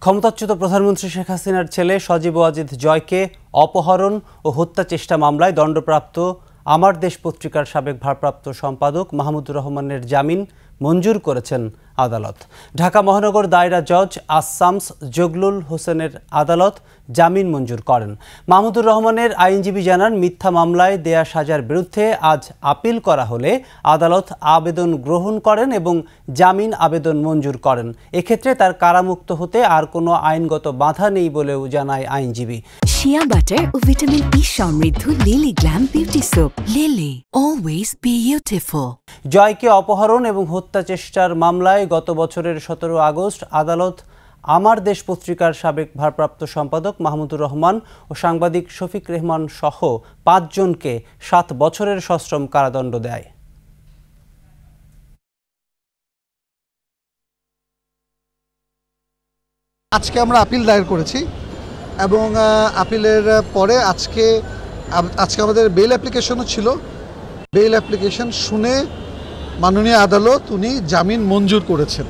ক্ষমতাচ্যুত প্রধানমন্ত্রী শেখ হাসিনার ছেলে সজীব ওয়াজেদ জয়কে অপহরণ ও হত্যা চেষ্টা মামলায় দণ্ডপ্রাপ্ত আমার দেশ পত্রিকার সাবেক ভারপ্রাপ্ত সম্পাদক মাহমুদুর রহমানের জামিন মঞ্জুর করেছেন আদালত। ঢাকা মহানগর দায়রা জজ আসামস জগলুল হোসেনের আদালত জামিন মঞ্জুর করেন। মাহমুদুর রহমানের আইনজীবী জানান, মিথ্যা মামলায় দেয়া সাজার বিরুদ্ধে আজ আপিল করা হলে আদালত আবেদন গ্রহণ করেন এবং জামিন আবেদন মঞ্জুর করেন। এক্ষেত্রে তার কারামুক্ত হতে আর কোনো আইনগত বাধা নেই বলেও জানায় আইনজীবী। শিয়া বাটার ও ভিটামিন ই সমৃদ্ধ lily glam beauty soap. Lily, always beautiful. জয়কে অপহরণ এবং হত্যা চেষ্টার মামলায় গত বছরের 17 আগস্ট আদালত আমার দেশ পত্রিকার সাবেক ভারপ্রাপ্ত সম্পাদক মাহমুদুর রহমান ও সাংবাদিক শফিক রেহমান সহ 5 জনকে 7 বছরের সশ্রম কারাদণ্ড দেয়। আজকে আমরা আপিল দায়ের করেছি এবং আপিলের পরে আজকে আমাদের বেল অ্যাপ্লিকেশনও ছিল। বেল অ্যাপ্লিকেশন শুনে মাননীয় আদালত উনি জামিন মঞ্জুর করেছেন।